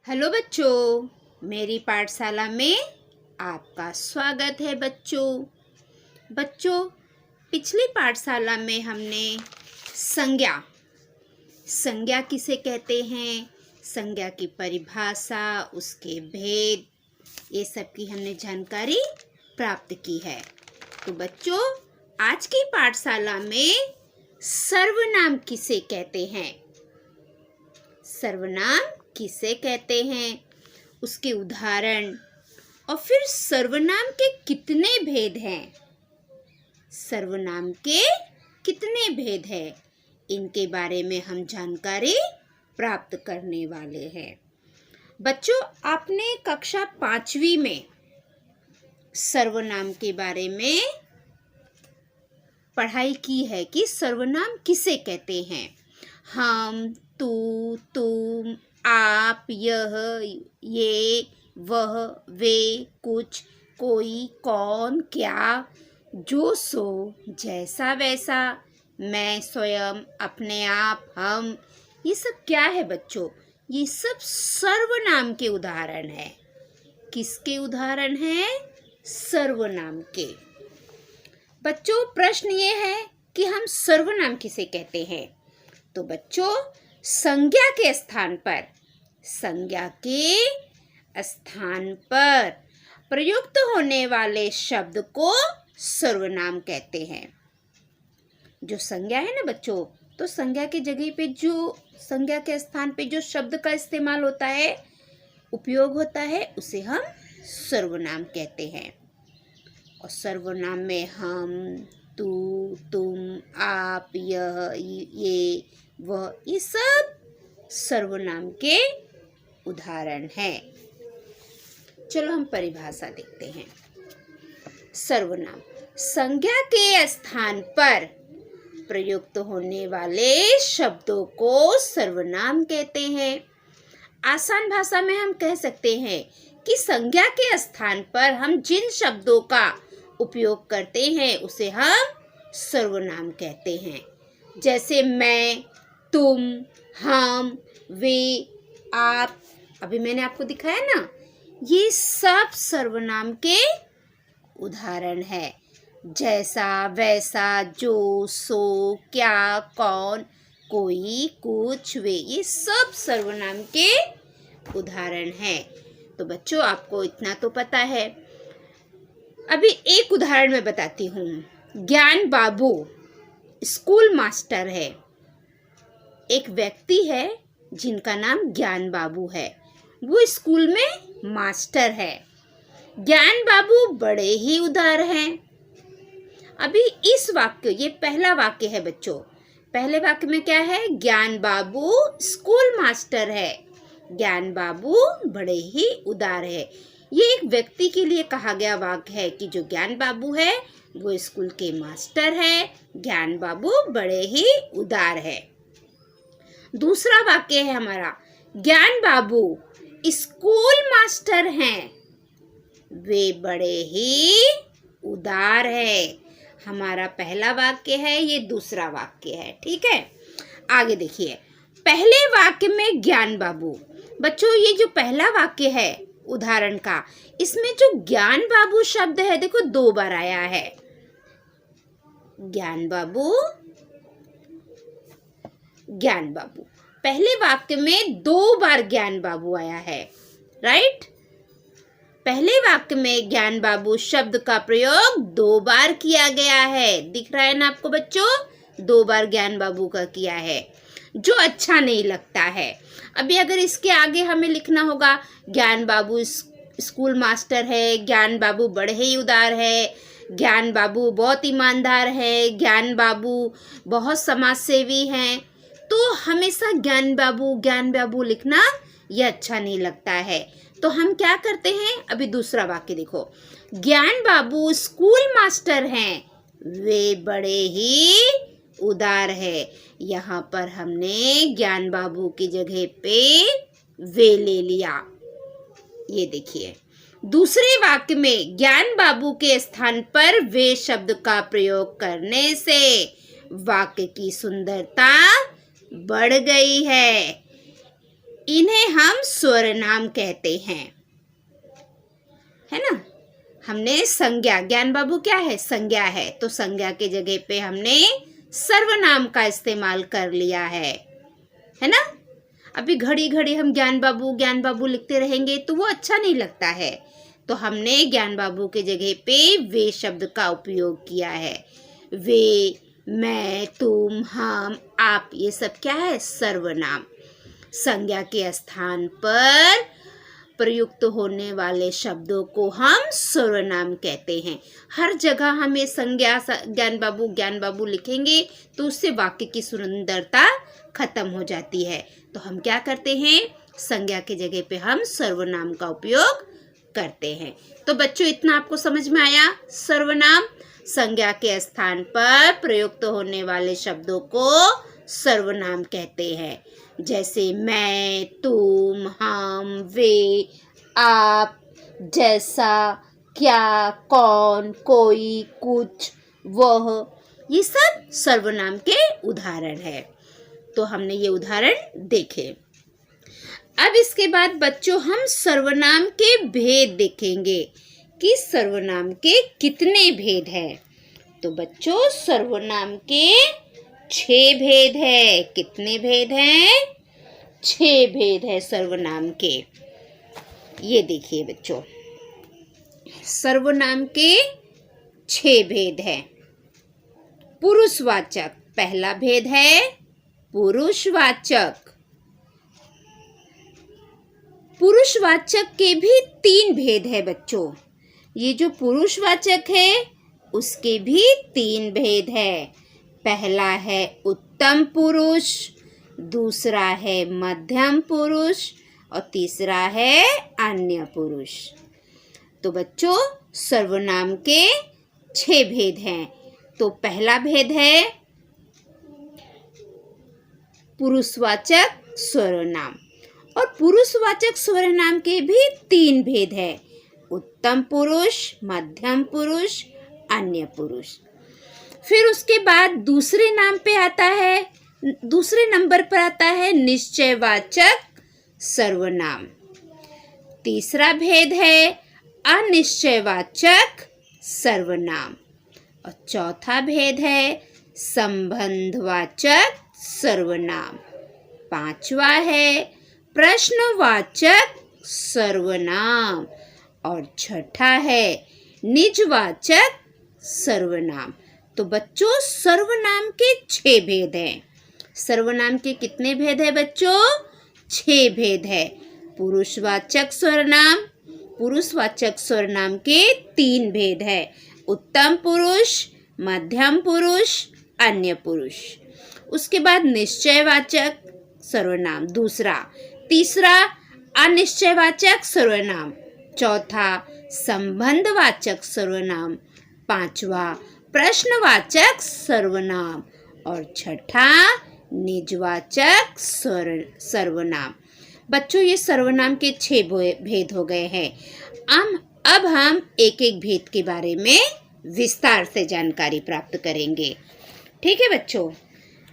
Hello बच्चों, मेरी पाठशाला में आपका स्वागत है। बच्चों पिछली पाठशाला में हमने संज्ञा किसे कहते हैं, संज्ञा की परिभाषा, उसके भेद, ये सब की हमने जानकारी प्राप्त की है। तो बच्चों आज की पाठशाला में सर्वनाम किसे कहते हैं, सर्वनाम किसे कहते हैं, उसके उदाहरण और फिर सर्वनाम के कितने भेद हैं, सर्वनाम के कितने भेद हैं, इनके बारे में हम जानकारी प्राप्त करने वाले हैं। बच्चों आपने कक्षा 5वीं में सर्वनाम के बारे में पढ़ाई की है कि सर्वनाम किसे कहते हैं। हम, तू, तुम, आप, यह, ये, वह, वे, कुछ, कोई, कौन, क्या, जो, सो, जैसा, वैसा, मैं, स्वयं, अपने आप, हम, ये सब क्या है बच्चों, ये सब सर्वनाम के उदाहरण है। किसके उदाहरण हैं? सर्वनाम के। बच्चों प्रश्न ये है कि हम सर्वनाम किसे कहते हैं। तो बच्चों संज्ञा के स्थान पर प्रयुक्त होने वाले शब्द को सर्वनाम कहते हैं। जो संज्ञा है ना बच्चों, तो संज्ञा के जगह पे जो संज्ञा के स्थान पे जो शब्द का इस्तेमाल होता है, उपयोग होता है, उसे हम सर्वनाम कहते हैं। और सर्वनाम में हम, तू, तुम, आप, यह, ये, वह, ये सब सर्वनाम के उदाहरण हैं। चलो हम परिभाषा देखते हैं। सर्वनाम संज्ञा के स्थान पर प्रयुक्त होने वाले शब्दों को सर्वनाम कहते हैं। आसान भाषा में हम कह सकते हैं कि संज्ञा के स्थान पर हम जिन शब्दों का उपयोग करते हैं उसे हम सर्वनाम कहते हैं। जैसे मैं, तुम, हम, वे, आप, अभी मैंने आपको दिखाया ना, ये सब सर्वनाम के उदाहरण है। जैसा, वैसा, जो, सो, क्या, कौन, कोई, कुछ, वे, ये सब सर्वनाम के उदाहरण हैं। तो बच्चों आपको इतना तो पता है। अभी एक उदाहरण मैं बताती हूँ। ज्ञान बाबू स्कूल मास्टर है। एक व्यक्ति है जिनका नाम ज्ञान बाबू है, वो स्कूल में मास्टर है। ज्ञान बाबू बड़े ही उदार हैं। अभी इस वाक्य, ये पहला वाक्य है बच्चों। पहले वाक्य में क्या है? ज्ञान बाबू स्कूल मास्टर है, ज्ञान बाबू बड़े ही उदार है। ये एक व्यक्ति के लिए कहा गया वाक्य है कि जो ज्ञान बाबू है वो स्कूल के मास्टर है, ज्ञान बाबू बड़े ही उदार है। दूसरा वाक्य है हमारा, ज्ञान बाबू स्कूल मास्टर हैं, वे बड़े ही उदार है। हमारा पहला वाक्य है, ये दूसरा वाक्य है। ठीक है, आगे देखिए। पहले वाक्य में ज्ञान बाबू, बच्चों ये जो पहला वाक्य है उदाहरण का, इसमें जो ज्ञान बाबू शब्द है देखो 2 बार आया है। ज्ञान बाबू, ज्ञान बाबू, पहले वाक्य में 2 बार ज्ञान बाबू आया है, राइट। पहले वाक्य में ज्ञान बाबू शब्द का प्रयोग 2 बार किया गया है। दिख रहा है ना आपको बच्चों, 2 बार ज्ञान बाबू का किया है, जो अच्छा नहीं लगता है। अभी अगर इसके आगे हमें लिखना होगा, ज्ञान बाबू स्कूल मास्टर है, ज्ञान बाबू बड़े ही उदार है, ज्ञान बाबू बहुत ईमानदार है, ज्ञान बाबू बहुत समाजसेवी हैं, तो हमेशा ज्ञान बाबू लिखना ये अच्छा नहीं लगता है। तो हम क्या करते हैं? अभी दूसरा वाक्य देखो। ज्ञान बाबू स्कूल मास्टर हैं, वे बड़े ही उदार है। यहाँ पर हमने ज्ञान बाबू की जगह पे वे ले लिया। ये देखिए, दूसरे वाक्य में ज्ञान बाबू के स्थान पर वे शब्द का प्रयोग करने से वाक्य की सुंदरता बढ़ गई है। इन्हें हम स्वरनाम कहते हैं, है ना। हमने संज्ञा, ज्ञान बाबू क्या है, संज्ञा है, तो संज्ञा के जगह पे हमने सर्वनाम का इस्तेमाल कर लिया है ना। अभी घड़ी घड़ी हम ज्ञान बाबू लिखते रहेंगे तो वो अच्छा नहीं लगता है, तो हमने ज्ञान बाबू के जगह पे वे शब्द का उपयोग किया है। वे, मैं, तुम, हम, आप, ये सब क्या है, सर्वनाम। संज्ञा के स्थान पर प्रयुक्त होने वाले शब्दों को हम सर्वनाम कहते हैं। हर जगह हम ये संज्ञा ज्ञान बाबू लिखेंगे तो उससे वाक्य की सुंदरता खत्म हो जाती है, तो हम क्या करते हैं, संज्ञा के जगह पे हम सर्वनाम का उपयोग करते हैं। तो बच्चों इतना आपको समझ में आया, सर्वनाम संज्ञा के स्थान पर प्रयुक्त होने वाले शब्दों को सर्वनाम कहते हैं। जैसे मैं, तुम, हम, वे, आप, जैसा, क्या, कौन, कोई, कुछ, वह, ये सब सर्वनाम के उदाहरण है। तो हमने ये उदाहरण देखे। अब इसके बाद बच्चों हम सर्वनाम के भेद देखेंगे कि सर्वनाम के कितने भेद हैं। तो बच्चों सर्वनाम के 6 भेद है। कितने भेद हैं? 6 भेद है सर्वनाम के। ये देखिए बच्चों, सर्वनाम के 6 भेद है। पुरुषवाचक, पहला भेद है पुरुषवाचक। पुरुषवाचक के भी 3 भेद है बच्चों। ये जो पुरुषवाचक है उसके भी 3 भेद है। पहला है उत्तम पुरुष, दूसरा है मध्यम पुरुष और तीसरा है अन्य पुरुष। तो बच्चों सर्वनाम के 6 भेद हैं। तो पहला भेद है पुरुषवाचक सर्वनाम, और पुरुषवाचक सर्वनाम के भी 3 भेद है, उत्तम पुरुष, मध्यम पुरुष, अन्य पुरुष। फिर उसके बाद दूसरे नंबर पर आता है निश्चयवाचक सर्वनाम। तीसरा भेद है अनिश्चयवाचक सर्वनाम और चौथा भेद है संबंधवाचक सर्वनाम। पांचवा है प्रश्नवाचक सर्वनाम और छठा है निजवाचक सर्वनाम। तो बच्चों सर्वनाम के 6 भेद हैं। सर्वनाम के कितने भेद है बच्चों? 6 भेद है। पुरुषवाचक सर्वनाम के 3 भेद है, उत्तम पुरुष, मध्यम पुरुष, अन्य पुरुष। उसके बाद निश्चयवाचक सर्वनाम दूसरा, तीसरा अनिश्चयवाचक सर्वनाम, चौथा संबंधवाचक सर्वनाम, पांचवा प्रश्नवाचक सर्वनाम और छठा निजवाचक सर्वनाम। बच्चों ये सर्वनाम के 6 भेद हो गए हैं। अब हम एक एक भेद के बारे में विस्तार से जानकारी प्राप्त करेंगे। ठीक है बच्चों,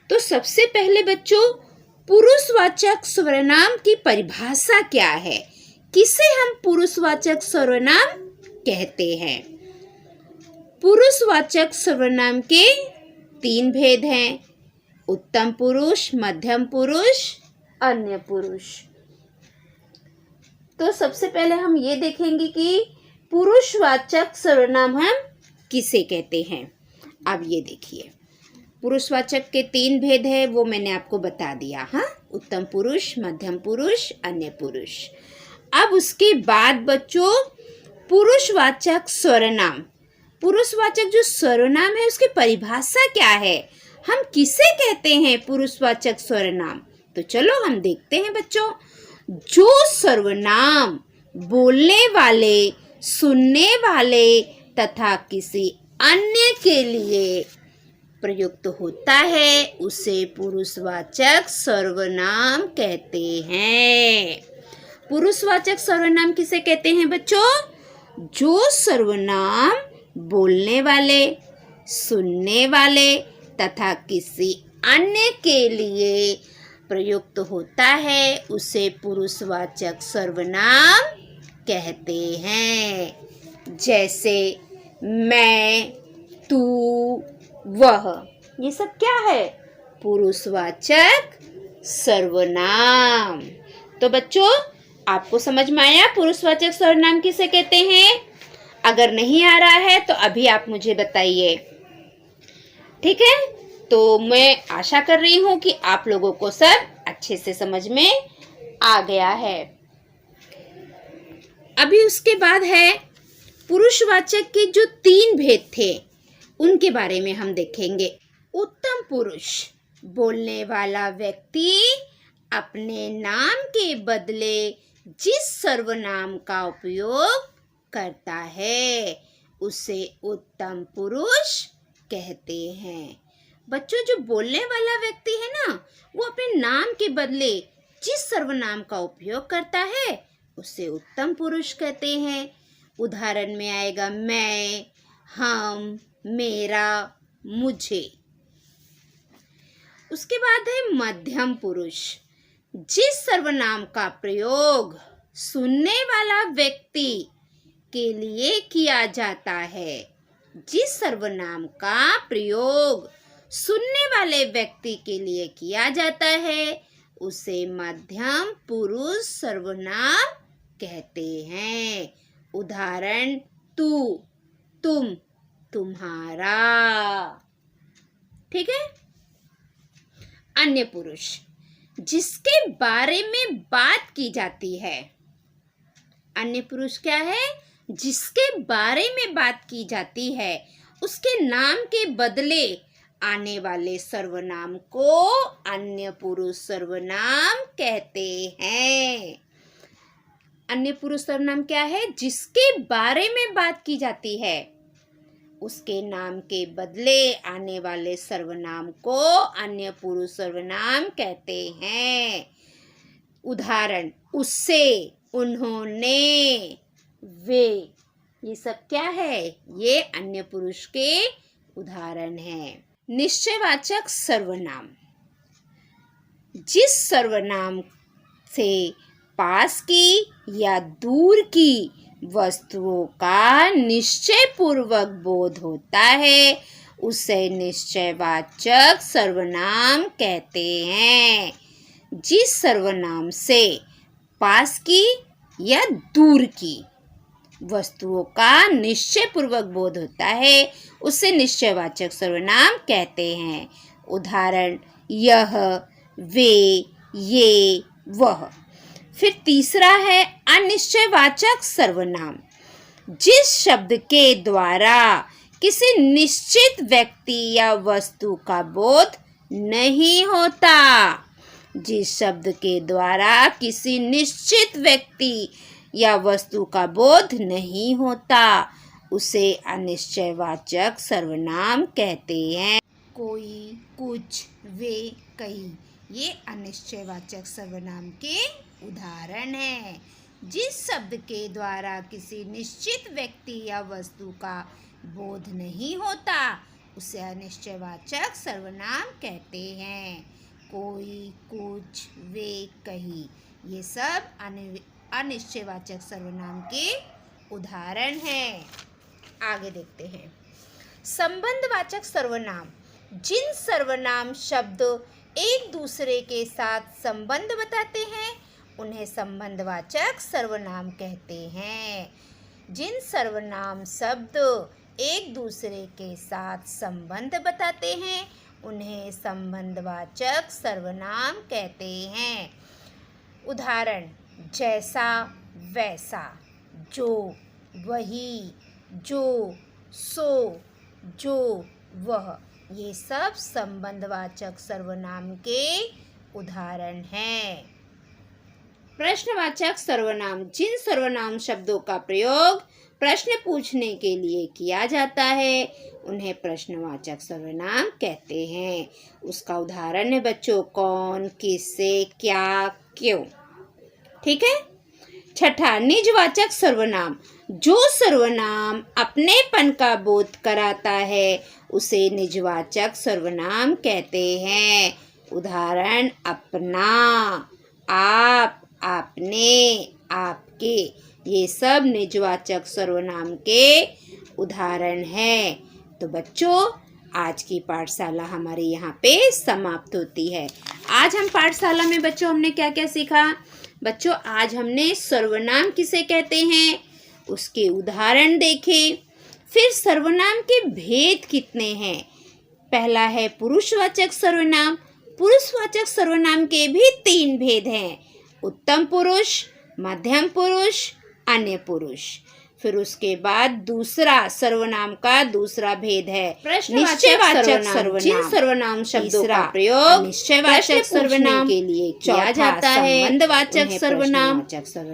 तो सबसे पहले बच्चों पुरुषवाचक सर्वनाम की परिभाषा क्या है, किसे हम पुरुषवाचक सर्वनाम कहते हैं। पुरुषवाचक सर्वनाम के 3 भेद हैं, उत्तम पुरुष, मध्यम पुरुष, अन्य पुरुष। तो सबसे पहले हम ये देखेंगे कि पुरुषवाचक सर्वनाम हम किसे कहते हैं। अब ये देखिए, पुरुषवाचक के 3 भेद है, वो मैंने आपको बता दिया। हाँ, उत्तम पुरुष, मध्यम पुरुष, अन्य पुरुष। अब उसके बाद बच्चों पुरुषवाचक सर्वनाम, पुरुषवाचक जो सर्वनाम है उसकी परिभाषा क्या है, हम किसे कहते हैं पुरुषवाचक सर्वनाम। तो चलो हम देखते हैं बच्चों। जो सर्वनाम बोलने वाले, सुनने वाले तथा किसी अन्य के लिए प्रयुक्त होता है उसे पुरुषवाचक सर्वनाम कहते हैं। पुरुषवाचक सर्वनाम किसे कहते हैं बच्चों? जो सर्वनाम बोलने वाले, सुनने वाले तथा किसी अन्य के लिए प्रयुक्त होता है उसे पुरुषवाचक सर्वनाम कहते हैं। जैसे मैं, तू, वह, ये सब क्या है? पुरुषवाचक सर्वनाम। तो बच्चों, आपको समझ में आया पुरुषवाचक सर्वनाम किसे कहते हैं? अगर नहीं आ रहा है तो अभी आप मुझे बताइए, ठीक है? तो मैं आशा कर रही हूँ कि आप लोगों को सब अच्छे से समझ में आ गया है। अभी उसके बाद है पुरुषवाचक के जो 3 भेद थे उनके बारे में हम देखेंगे। उत्तम पुरुष, बोलने वाला व्यक्ति अपने नाम के बदले जिस सर्वनाम का उपयोग करता है उसे उत्तम पुरुष कहते हैं। बच्चों, जो बोलने वाला व्यक्ति है ना, वो अपने नाम के बदले जिस सर्वनाम का उपयोग करता है उसे उत्तम पुरुष कहते हैं। उदाहरण में आएगा मैं, हम, मेरा, मुझे। उसके बाद है मध्यम पुरुष, जिस सर्वनाम का प्रयोग सुनने वाला व्यक्ति के लिए किया जाता है, जिस सर्वनाम का प्रयोग सुनने वाले व्यक्ति के लिए किया जाता है उसे मध्यम पुरुष सर्वनाम कहते हैं। उदाहरण तू, तुम, तुम्हारा। ठीक है? अन्य पुरुष, जिसके बारे में बात की जाती है। अन्य पुरुष क्या है? जिसके बारे में बात की जाती है उसके नाम के बदले आने वाले सर्वनाम को अन्य पुरुष सर्वनाम कहते हैं। अन्य पुरुष सर्वनाम क्या है? जिसके बारे में बात की जाती है उसके नाम के बदले आने वाले सर्वनाम को अन्य पुरुष सर्वनाम कहते हैं। उदाहरण उससे, उन्होंने, वे, ये सब क्या है? ये अन्य पुरुष के उदाहरण हैं। निश्चयवाचक सर्वनाम, जिस सर्वनाम से पास की या दूर की वस्तुओं का निश्चय पूर्वक बोध होता है उसे निश्चयवाचक सर्वनाम कहते हैं। जिस सर्वनाम से पास की या दूर की वस्तुओं का निश्चय पूर्वक बोध होता है उसे निश्चयवाचक सर्वनाम कहते हैं। उदाहरण यह, वे, ये, वह। फिर तीसरा है अनिश्चयवाचक सर्वनाम, जिस शब्द के द्वारा किसी निश्चित व्यक्ति या वस्तु का बोध नहीं होता। जिस शब्द के द्वारा किसी निश्चित व्यक्ति या वस्तु का बोध नहीं होता उसे अनिश्चयवाचक सर्वनाम कहते हैं। कोई, कुछ, वे, कई, ये अनिश्चयवाचक सर्वनाम के उदाहरण हैं। जिस शब्द के द्वारा किसी निश्चित व्यक्ति या वस्तु का बोध नहीं होता उसे अनिश्चयवाचक सर्वनाम कहते हैं। कोई, कुछ, वे, कहीं, ये सब अनिश्चयवाचक सर्वनाम के उदाहरण हैं। आगे देखते हैं। संबंधवाचक सर्वनाम, जिन सर्वनाम शब्द एक दूसरे के साथ संबंध बताते हैं उन्हें संबंधवाचक सर्वनाम कहते हैं। जिन सर्वनाम शब्द एक दूसरे के साथ संबंध बताते हैं उन्हें संबंधवाचक सर्वनाम कहते हैं। उदाहरण जैसा, वैसा, जो, वही, जो, सो, जो, वह, ये सब संबंधवाचक सर्वनाम के उदाहरण हैं। प्रश्नवाचक सर्वनाम, जिन सर्वनाम शब्दों का प्रयोग प्रश्न पूछने के लिए किया जाता है उन्हें प्रश्नवाचक सर्वनाम कहते हैं। उसका उदाहरण है बच्चों कौन, किससे, क्या, क्यों। ठीक है। छठा, निजवाचक सर्वनाम, जो सर्वनाम अपनेपन का बोध कराता है उसे निजवाचक सर्वनाम कहते हैं। उदाहरण अपना, आप, आपने, आपके, ये सब निजवाचक सर्वनाम के उदाहरण हैं। तो बच्चों, आज की पाठशाला हमारे यहाँ पे समाप्त होती है। आज हम पाठशाला में बच्चों हमने क्या क्या सीखा? बच्चों, आज हमने सर्वनाम किसे कहते हैं उसके उदाहरण देखे। फिर सर्वनाम के भेद कितने हैं? पहला है पुरुषवाचक सर्वनाम। पुरुषवाचक सर्वनाम के भी 3 भेद हैं, उत्तम पुरुष, मध्यम पुरुष, अन्य पुरुष। फिर उसके बाद दूसरा सर्वनाम का दूसरा भेद है निश्चयवाचक सर्वनाम। जिन सर्वनाम शब्दों का प्रयोग निश्चयवाचक सर्वनाम के लिए किया जाता है, संबंधवाचक सर्वनाम,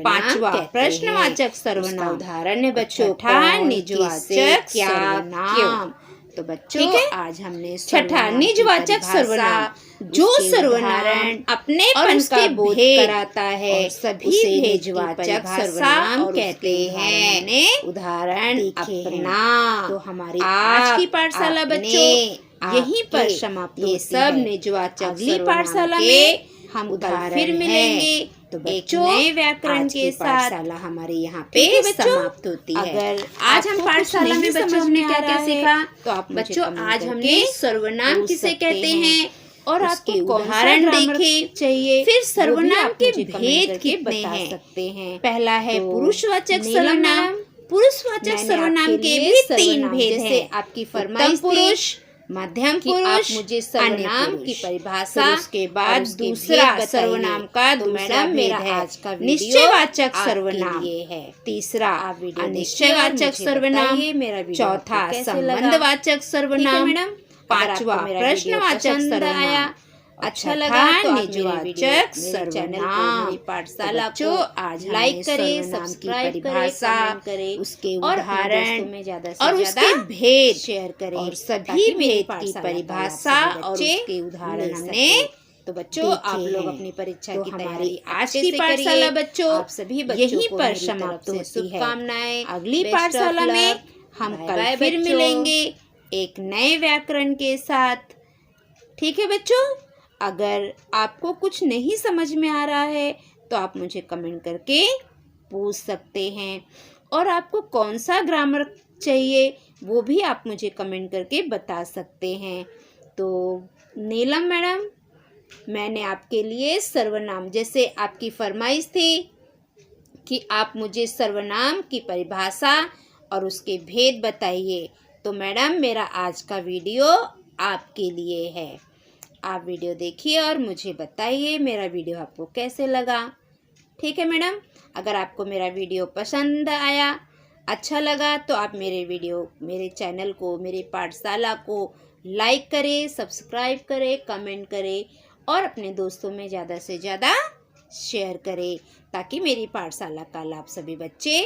पांचवा प्रश्नवाचक सर्वनाम। उदाहरण है बच्चों निजवाचक सर्वनाम। तो बच्चों आज हमने छठा निजवाचक सर्वनाम, जो सर्वनाम अपनेपन का बोध कराता है सभी निजवाचक सर्वनाम कहते हैं। उदाहरण अपना। तो हमारी आज की पाठशाला बच्चों यहीं पर समाप्त होती है। ये सब निजवाचक अगली पाठशाला में हम उदाहरण फिर मिलेंगे। तो बच्चों नए व्याकरण के साथ हमारे यहाँ पे समाप्त होती है। अगर आज हम पाठशाला में बच्चों हमने क्या क्या सीखा, तो आप बच्चों आज हमने सर्वनाम किसे कहते हैं और आपको उदाहरण देखे चाहिए। फिर सर्वनाम के भेद कितने हैं? पहला है पुरुषवाचक सर्वनाम। पुरुषवाचक सर्वनाम के भी 3 भेद हैं। आपकी फरमाइश पुरुष, मध्यम पुरुष, मुझे सर्वनाम की परिभाषा। उसके बाद दूसरा सर्वनाम का दूसरा भेद है निश्चयवाचक सर्वनाम है। तीसरा अनिश्चयवाचक सर्वनाम। चौथा संबंधवाचक सर्वनाम। पांचवा प्रश्नवाचक सर्वनाम। अच्छा लगा तो निजवाचक सर्वनाम। पाठशाला को आज लाइक करें, सब्सक्राइब करें, उसके उदाहरण और उसके भेद शेयर करें और सभी भेद की परिभाषा और उसके उदाहरण हमने। तो बच्चों आप लोग अपनी परीक्षा की तैयारी आज की पाठशाला बच्चों आप सभी यहीं पर समाप्त होती है। शुभकामनाएं। अगली पाठशाला में हम कल फिर मिलेंगे एक नए व्याकरण के साथ। ठीक है बच्चों, अगर आपको कुछ नहीं समझ में आ रहा है तो आप मुझे कमेंट करके पूछ सकते हैं, और आपको कौन सा ग्रामर चाहिए वो भी आप मुझे कमेंट करके बता सकते हैं। तो नीलम मैडम, मैंने आपके लिए सर्वनाम, जैसे आपकी फरमाइश थी कि आप मुझे सर्वनाम की परिभाषा और उसके भेद बताइए, तो मैडम मेरा आज का वीडियो आपके लिए है। आप वीडियो देखिए और मुझे बताइए मेरा वीडियो आपको कैसे लगा। ठीक है मैडम, अगर आपको मेरा वीडियो पसंद आया, अच्छा लगा, तो आप मेरे चैनल को, मेरी पाठशाला को लाइक करें, सब्सक्राइब करें, कमेंट करें और अपने दोस्तों में ज़्यादा से ज़्यादा शेयर करें, ताकि मेरी पाठशाला का लाभ सभी बच्चे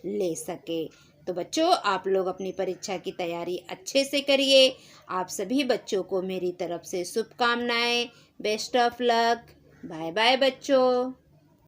ले सके। तो बच्चों आप लोग अपनी परीक्षा की तैयारी अच्छे से करिए। आप सभी बच्चों को मेरी तरफ से शुभकामनाएं। Best of luck. Bye bye बच्चों।